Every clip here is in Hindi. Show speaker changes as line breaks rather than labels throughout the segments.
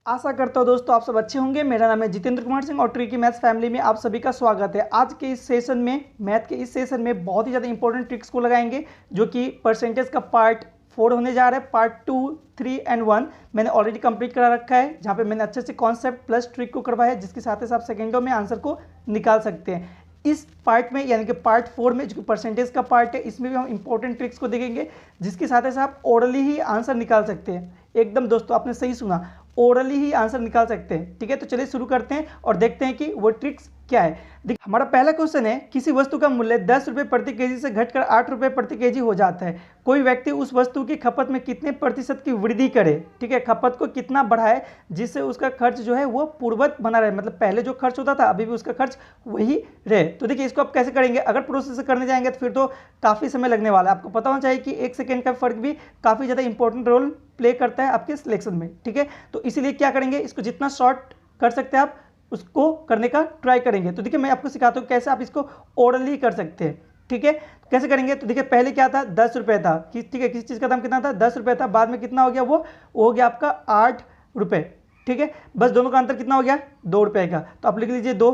आशा करता हूँ दोस्तों आप सब अच्छे होंगे। मेरा नाम है जितेंद्र कुमार सिंह और ट्रिकी मैथ्स फैमिली में आप सभी का स्वागत है। आज के इस सेशन में मैथ के इस सेशन में बहुत ही ज़्यादा इंपॉर्टेंट ट्रिक्स को लगाएंगे जो कि परसेंटेज का पार्ट 4 होने जा रहा है। पार्ट 2, 3 एंड 1 मैंने ऑलरेडी कंप्लीट करा रखा है, जहाँ पे मैंने अच्छे से कॉन्सेप्ट प्लस ट्रिक को करवाया है, जिसके साथ आप सेकेंडों में आंसर को निकाल सकते हैं। इस पार्ट में यानी कि पार्ट 4 में जो कि परसेंटेज का पार्ट है, इसमें भी हम इंपॉर्टेंट ट्रिक्स को देखेंगे, जिसके साथ आप ओरली ही आंसर निकाल सकते हैं। एकदम दोस्तों आपने सही सुना, ओरली ही आंसर निकाल सकते हैं। ठीक है, तो चलिए शुरू करते हैं और देखते हैं कि वो ट्रिक्स क्या है। देखिए हमारा पहला क्वेश्चन है, किसी वस्तु का मूल्य 10 रुपये प्रति केजी से घटकर 8 रुपये प्रति केजी हो जाता है। कोई व्यक्ति उस वस्तु की खपत में कितने प्रतिशत की वृद्धि करे, ठीक है, खपत को कितना बढ़ाए जिससे उसका खर्च जो है वो पूर्ववत बना रहे, मतलब पहले जो खर्च होता था अभी भी उसका खर्च वही रहे। तो देखिए इसको आप कैसे करेंगे, अगर प्रोसेस से करने जाएंगे तो फिर तो काफ़ी समय लगने वाला है। आपको पता होना चाहिए कि 1 सेकेंड का फर्क भी काफ़ी ज़्यादा इंपॉर्टेंट रोल प्ले करता है आपके सिलेक्शन में। ठीक है, तो इसीलिए क्या करेंगे, इसको जितना शॉर्ट कर सकते हैं आप उसको करने का ट्राई करेंगे। तो देखिए मैं आपको सिखाता हूँ कैसे आप इसको ओरली कर सकते हैं। ठीक है, कैसे करेंगे, तो देखिए पहले क्या था, 10 रुपये था, ठीक है, किसी चीज़ का दाम कितना था, 10 रुपये था, बाद में कितना हो गया, वो हो गया आपका 8 रुपये। ठीक है, बस दोनों का अंतर कितना हो गया, 2 रुपये का, तो आप लिख लीजिए 2।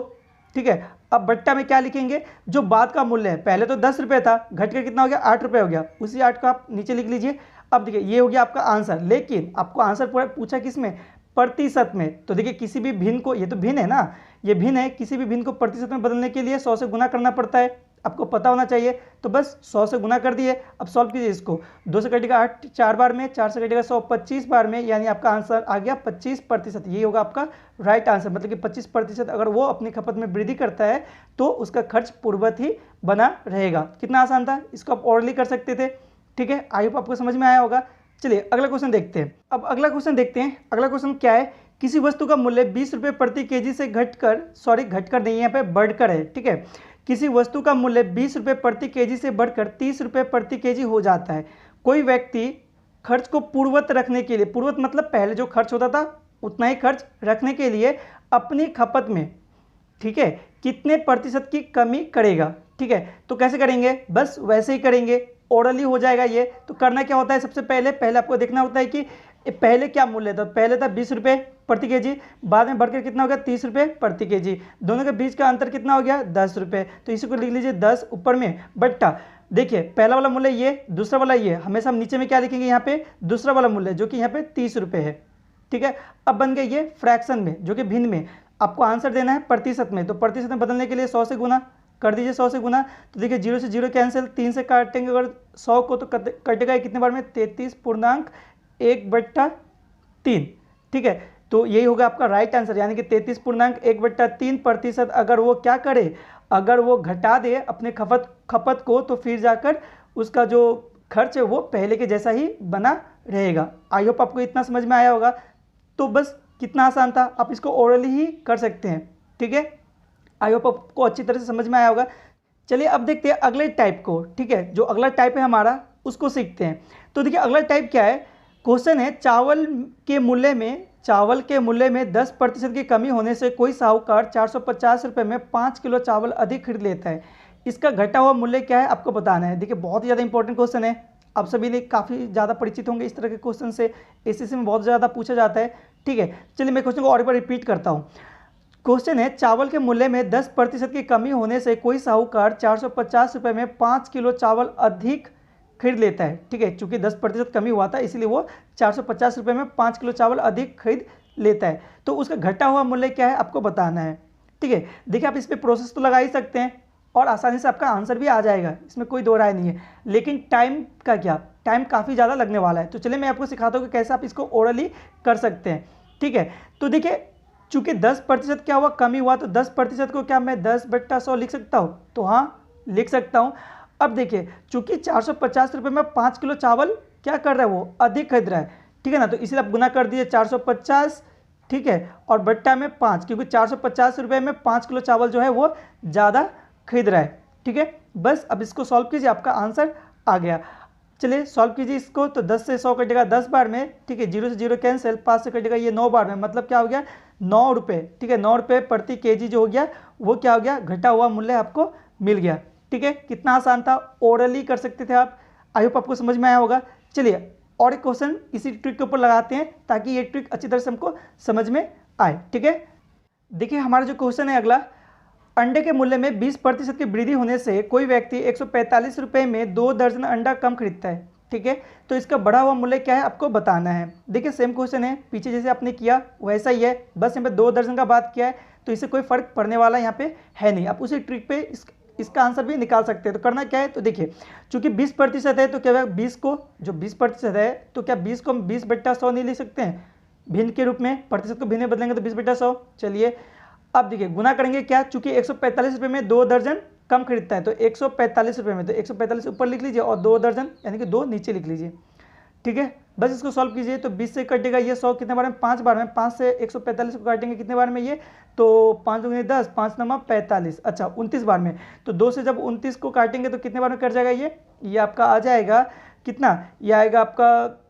ठीक है, अब बट्टा में क्या लिखेंगे, जो बाद का मूल्य है, पहले तो 10 रुपये था, घट के कितना हो गया, 8 रुपये हो गया, उसी 8 को आप नीचे लिख लीजिए। अब देखिए ये हो गया आपका आंसर, लेकिन आपको आंसर पूछा किस में, प्रतिशत में। तो देखिए किसी भी भिन्न को, ये तो भिन्न है ना, ये भिन्न है, किसी भी भिन्न को प्रतिशत में बदलने के लिए 100 से गुना करना पड़ता है, आपको पता होना चाहिए। तो बस 100 से गुना कर दिए। अब सॉल्व कीजिए इसको, 2 से कटेगा 8 4 बार में, 4 से कटेगा 100 25 बार में, यानी आपका आंसर आ गया 25%। ये होगा आपका राइट आंसर, मतलब कि 25% अगर वो अपनी खपत में वृद्धि करता है तो उसका खर्च पूर्ववत ही बना रहेगा। कितना आसान था, इसको आप ओरली कर सकते थे। ठीक है, आई होप आपको समझ में आया होगा। चलिए अगला क्वेश्चन देखते हैं। अब अगला क्वेश्चन देखते हैं, अगला क्वेश्चन क्या है, किसी वस्तु का मूल्य 20 रुपये प्रति केजी से घटकर नहीं, यहाँ पे बढ़कर है। ठीक है, किसी वस्तु का मूल्य 20 रुपये प्रति केजी से बढ़कर 30 रुपये प्रति केजी हो जाता है। कोई व्यक्ति खर्च को पूर्ववत रखने के लिए, पूर्ववत मतलब पहले जो खर्च होता था उतना ही खर्च रखने के लिए अपनी खपत में, ठीक है, कितने प्रतिशत की कमी करेगा। ठीक है, तो कैसे करेंगे, बस वैसे ही करेंगे, ओरली हो जाएगा ये। तो करना क्या होता है, सबसे पहले आपको देखना होता है कि पहले क्या मूल्य था, पहले था 20 रुपये प्रति केजी, बाद में बढ़कर कितना हो गया 30 रुपये प्रति केजी, दोनों के बीच का अंतर कितना हो गया 10 रुपये। तो इसी को लिख लीजिए 10 ऊपर में बट्टा, देखिए पहला वाला मूल्य ये, दूसरा वाला ये, हमेशा हम नीचे में क्या लिखेंगे, यहाँ पे दूसरा वाला मूल्य जो कि यहाँ पे 30 रुपये है। ठीक है, अब बन गया ये फ्रैक्शन में, जो कि भिन्न में, आपको आंसर देना है प्रतिशत में। तो प्रतिशत में बदलने के लिए 100 से गुना कर दीजिए, 100 से गुना। तो देखिए 0 से 0 कैंसिल, 3 से काटेंगे अगर 100 को तो कटेगा कितने बार में, 33.1/3। ठीक है, तो यही होगा आपका राइट आंसर, यानी कि 33.1/3%। अगर वो क्या करे, अगर वो घटा दे अपने खपत को, तो फिर जाकर उसका जो खर्च है वो पहले के जैसा ही बना रहेगा। आई होप आपको इतना समझ में आया होगा। तो बस कितना आसान था, आप इसको ओरली ही कर सकते हैं। ठीक है, आई होप आपको अच्छी तरह से समझ में आया होगा। चलिए अब देखते हैं अगले टाइप को। ठीक है, जो अगला टाइप है हमारा उसको सीखते हैं। तो देखिए अगला टाइप क्या है, क्वेश्चन है, चावल के मूल्य में 10% की कमी होने से कोई साहूकार 450 रुपये में 5 किलो चावल अधिक खरीद लेता है। इसका घटा हुआ मूल्य क्या है आपको बताना है। देखिए बहुत ही ज़्यादा इंपॉर्टेंट क्वेश्चन है, आप सभी ने काफ़ी ज़्यादा परिचित होंगे इस तरह के क्वेश्चन से, एसएससी में बहुत ज़्यादा पूछा जाता है। ठीक है, चलिए मैं क्वेश्चन को और एक बार रिपीट करता हूँ। क्वेश्चन है, चावल के मूल्य में 10% की कमी होने से कोई साहूकार 450 रुपये में 5 किलो चावल अधिक खरीद लेता है। ठीक है, चूंकि 10% कमी हुआ था इसलिए वो 450 रुपये में 5 किलो चावल अधिक खरीद लेता है। तो उसका घटा हुआ मूल्य क्या है आपको बताना है। ठीक है, देखिए आप इस पर प्रोसेस तो लगा ही सकते हैं और आसानी से आपका आंसर भी आ जाएगा, इसमें कोई दो राय नहीं है, लेकिन टाइम का क्या, टाइम काफ़ी ज़्यादा लगने वाला है। तो चलिए मैं आपको सिखाता हूँ कि कैसे आप इसको ओरली कर सकते हैं। ठीक है, तो देखिए चूंकि 10% क्या हुआ, कमी हुआ, तो 10% को क्या मैं 10/100 लिख सकता हूँ, तो हाँ लिख सकता हूँ। अब देखिए चूंकि 450 रुपये में 5 किलो चावल क्या कर रहा है, वो अधिक खरीद रहा है। ठीक है ना, तो इसलिए आप गुना कर दीजिए 450, ठीक है, और बट्टा में 5, क्योंकि 450 रुपये में 5 किलो चावल जो है वो ज़्यादा खरीद रहा है। ठीक है, बस अब इसको सॉल्व कीजिए, आपका आंसर आ गया। चलिए सॉल्व कीजिए इसको, तो 10 से 100 कटेगा 10 बार में। ठीक है, 0 से 0 कैंसिल, 5 से कटेगा ये 9 बार में, मतलब क्या हो गया 9 रुपये। ठीक है, 9 रुपये प्रति केजी जो हो गया वो क्या हो गया, घटा हुआ मूल्य आपको मिल गया। ठीक है, कितना आसान था, ओरली कर सकते थे आप। आई होप आपको समझ में आया होगा। चलिए और एक क्वेश्चन इसी ट्रिक के ऊपर लगाते हैं ताकि ये ट्रिक अच्छी तरह से हमको समझ में आए। ठीक है, देखिए हमारा जो क्वेश्चन है अगला, अंडे के मूल्य में 20% की वृद्धि होने से कोई व्यक्ति 145 रुपये में 2 दर्जन अंडा कम खरीदता है। ठीक है, तो इसका बढ़ा हुआ मूल्य क्या है आपको बताना है। देखिए सेम क्वेश्चन है, पीछे जैसे आपने किया वैसा ही है, बस यहाँ पे 2 दर्जन का बात किया है, तो इससे कोई फर्क पड़ने वाला यहाँ पे है नहीं। आप उसी ट्रिक पे इसका आंसर भी निकाल सकते हैं। तो करना क्या है, तो देखिए चूंकि 20% है तो क्या होगा, 20 को जो 20% है तो क्या 20 को हम 20/100 नहीं लिख सकते हैं भिन्न के रूप में, प्रतिशत को भिन्न में बदलेंगे तो 20/100। चलिए अब देखिए गुना करेंगे क्या, चूंकि 145 रुपये में 2 दर्जन कम खरीदता है तो 145 रुपये में, तो 145 ऊपर लिख लीजिए और 2 दर्जन यानी कि 2 नीचे लिख लीजिए। ठीक है, बस इसको सॉल्व कीजिए। तो 20 से कटेगा ये 100 कितने बार में, 5 बार में, 5 से 145 को काटेंगे कितने बार में, ये तो 5 दूनी 10, 5 नंबर 45, अच्छा 29 बार में। तो 2 से जब 29 को काटेंगे तो कितने बार में कट जाएगा, ये आपका आ जाएगा कितना, ये आएगा आपका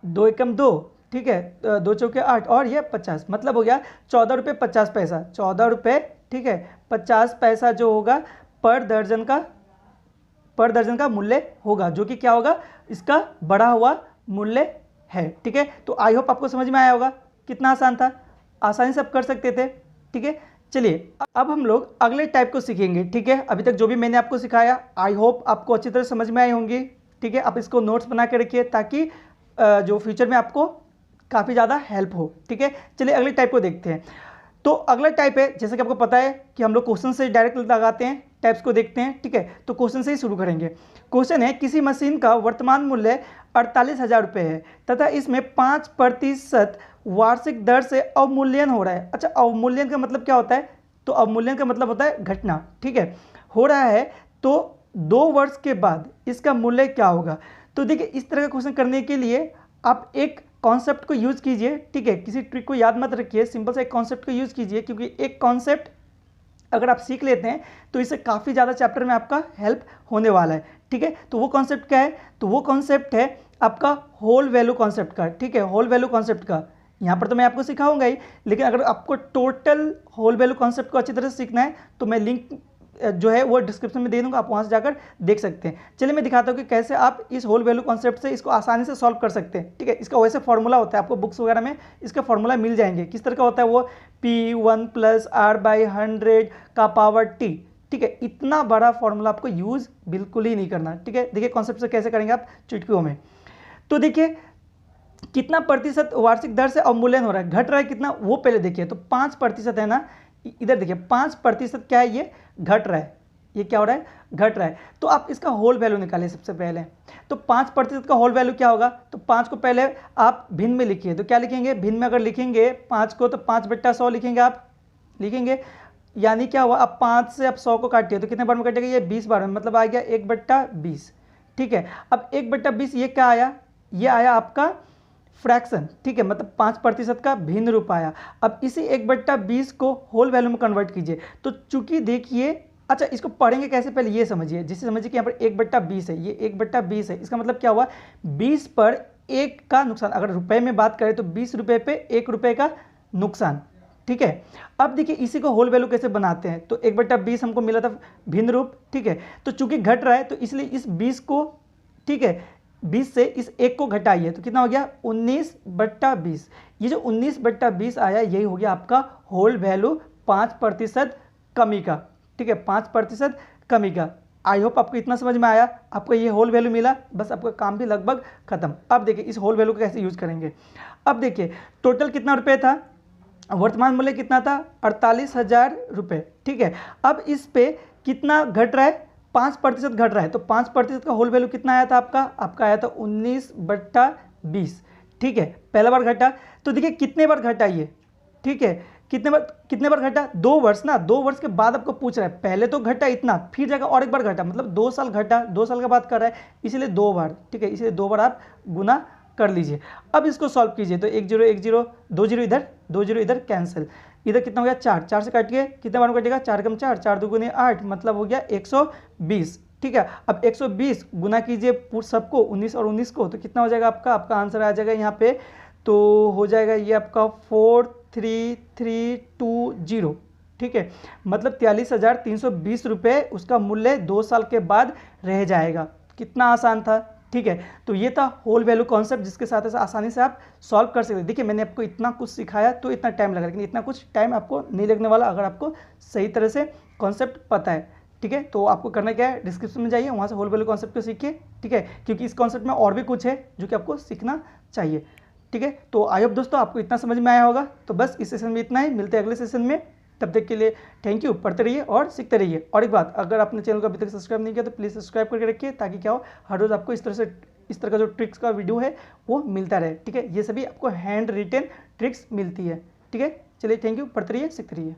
2 एकम 2, ठीक है, 2 चौके 8 और ये 50, मतलब हो गया 14 रुपये 50 पैसा, 14 रुपये, ठीक है 50 पैसा जो होगा पर दर्जन का मूल्य होगा, जो कि क्या होगा, इसका बढ़ा हुआ मूल्य है। ठीक है, तो आई होप आपको समझ में आया होगा, कितना आसान था, आसानी से आप कर सकते थे। ठीक है, चलिए अब हम लोग अगले टाइप को सीखेंगे। ठीक है, अभी तक जो भी मैंने आपको सिखाया आई होप आपको अच्छी तरह समझ में आई होंगी। ठीक है, आप इसको नोट्स बना के रखिए ताकि जो फ्यूचर में आपको काफ़ी ज़्यादा हेल्प हो। ठीक है, चलिए अगले टाइप को देखते हैं। तो अगला टाइप है, जैसे कि आपको पता है कि हम लोग क्वेश्चन से डायरेक्ट लगाते हैं, टाइप्स को देखते हैं। ठीक है, तो क्वेश्चन से ही शुरू करेंगे। क्वेश्चन है, किसी मशीन का वर्तमान मूल्य 48,000 रुपये है तथा इसमें 5% वार्षिक दर से अवमूल्यन हो रहा है। अच्छा, अवमूल्यन का मतलब क्या होता है, तो अवमूल्यन का मतलब होता है घटना। ठीक है, हो रहा है तो 2 वर्ष के बाद इसका मूल्य क्या होगा। तो देखिए इस तरह का क्वेश्चन करने के लिए आप एक कॉन्सेप्ट को यूज़ कीजिए। ठीक है, किसी ट्रिक को याद मत रखिए, सिंपल सा एक कॉन्सेप्ट को यूज़ कीजिए, क्योंकि एक कॉन्सेप्ट अगर आप सीख लेते हैं तो इससे काफ़ी ज़्यादा चैप्टर में आपका हेल्प होने वाला है। ठीक है, तो वो कॉन्सेप्ट क्या है, तो वो कॉन्सेप्ट है आपका होल वैल्यू कॉन्सेप्ट का। ठीक है, होल वैल्यू कॉन्सेप्ट का यहाँ पर तो मैं आपको सिखाऊंगा ही, लेकिन अगर आपको टोटल होल वैल्यू कॉन्सेप्ट को अच्छी तरह से सीखना है तो मैं लिंक जो है वो डिस्क्रिप्शन में दे दूंगा, आप वहाँ से जाकर देख सकते हैं। चलिए मैं दिखाता हूँ कि कैसे आप इस होल वैल्यू कॉन्सेप्ट से इसको आसानी से सॉल्व कर सकते हैं। ठीक है, इसका वैसे फॉर्मूला होता है, आपको बुक्स वगैरह में इसका फॉर्मूला मिल जाएंगे। किस तरह का होता है वो, P1 + R/100 का पावर T। ठीक है, इतना बड़ा फॉर्मूला आपको यूज़ बिल्कुल ही नहीं करना। ठीक है, देखिए कॉन्सेप्ट से कैसे करेंगे आप चुटकियों में। तो देखिए कितना प्रतिशत वार्षिक दर से अवमूल्यन हो रहा है, घट रहा है कितना, वो पहले देखिए। तो 5% है ना, इधर देखिए 5% क्या है, ये घट रहा है, ये क्या हो रहा है, घट रहा है। तो आप इसका होल वैल्यू निकालिए सबसे पहले। तो 5% का होल वैल्यू क्या होगा, तो 5 को पहले आप भिन्न में लिखिए। तो क्या लिखेंगे, भिन्न में अगर लिखेंगे 5 को तो 5/100 लिखेंगे, आप लिखेंगे, यानी क्या हुआ, अब 5 से आप 100 को काटिए तो कितने बार में कटेगा, ये 20 बार में, मतलब आ गया 1/20। ठीक है, अब 1/20 ये क्या आया, ये आया आपका फ्रैक्शन। ठीक है, मतलब 5% का भिन्न रूप आया। अब इसी 1/20 को होल वैल्यू में कन्वर्ट कीजिए। तो चूंकि देखिए, अच्छा इसको पढ़ेंगे कैसे, पहले ये समझिए, जिससे समझिए कि यहाँ पर 1/20 है, ये 1/20 है, इसका मतलब क्या हुआ, 20 पर 1 का नुकसान। अगर रुपए में बात करें तो 20 रुपये पे 1 रुपये का नुकसान। ठीक है, अब देखिए इसी को होल वैल्यू कैसे बनाते हैं, तो 1/20 हमको मिला था भिन्न रूप। ठीक है, तो चूंकि घट रहा है तो इसलिए इस 20 को, ठीक है 20 से इस 1 को घटाइए तो कितना हो गया, 19/20। ये जो 19/20 आया यही हो गया आपका होल वैल्यू 5% कमी का। ठीक है, 5% कमी का। आई होप आपको इतना समझ में आया, आपको ये होल वैल्यू मिला, बस आपका काम भी लगभग खत्म। अब देखिए इस होल वैल्यू को कैसे यूज करेंगे। अब देखिए टोटल कितना रुपये था, वर्तमान मूल्य कितना था, 48,000 रुपये। ठीक है, अब इस पे कितना घट रहा है, 5% घट रहा है, तो 5% का होल वैल्यू कितना आया था आपका आया था 19/20। ठीक है, पहला बार घटा, तो देखिए कितने बार घटा ये, ठीक है कितने बार घटा, 2 वर्ष ना, 2 वर्ष के बाद आपको पूछ रहा है, पहले तो घटा इतना, फिर जाकर और एक बार घटा, मतलब 2 साल घटा, 2 साल का बात कर रहा है, इसीलिए 2 बार। ठीक है, इसलिए 2 बार आप गुना कर लीजिए। अब इसको सॉल्व कीजिए, तो 1 0 1 0, 2 0 इधर, 2 0 इधर, कैंसिल, इधर कितना हो गया 4, 4 से काटिए कितने बार में कटेगा, 4 कम 4, 4 दूगुने 8, मतलब हो गया 120। ठीक है, अब 120 गुना कीजिए सबको, 19 और 19 को, तो कितना हो जाएगा आपका आंसर आ जाएगा यहाँ पे, तो हो जाएगा ये आपका 43,320। ठीक है, मतलब 43,320 रुपये उसका मूल्य 2 साल के बाद रह जाएगा। कितना आसान था, ठीक है, तो ये था होल वैल्यू कॉन्सेप्ट जिसके साथ ऐसा आसानी से आप सॉल्व कर सकते हैं। देखिए मैंने आपको इतना कुछ सिखाया तो इतना टाइम लगा, लेकिन इतना कुछ टाइम आपको नहीं लगने वाला अगर आपको सही तरह से कॉन्सेप्ट पता है। ठीक है, तो आपको करना क्या है, डिस्क्रिप्शन में जाइए, वहाँ से होल वैल्यू कॉन्सेप्ट को सीखिए। ठीक है, क्योंकि इस कॉन्सेप्ट में और भी कुछ है जो कि आपको सीखना चाहिए। ठीक है, तो आई होप दोस्तों आपको इतना समझ में आया होगा। तो बस इस सेशन में इतना ही, मिलते हैं अगले सेशन में। तब तक के लिए थैंक यू, पढ़ते रहिए और सीखते रहिए। और एक बात, अगर आपने चैनल को अभी तक सब्सक्राइब नहीं किया तो प्लीज़ सब्सक्राइब करके रखिए, ताकि क्या हो, हर रोज़ आपको इस तरह का जो ट्रिक्स का वीडियो है वो मिलता रहे। ठीक है, ये सभी आपको हैंड रिटेन ट्रिक्स मिलती है। ठीक है, चलिए थैंक यू, पढ़ते रहिए, सीखते रहिए।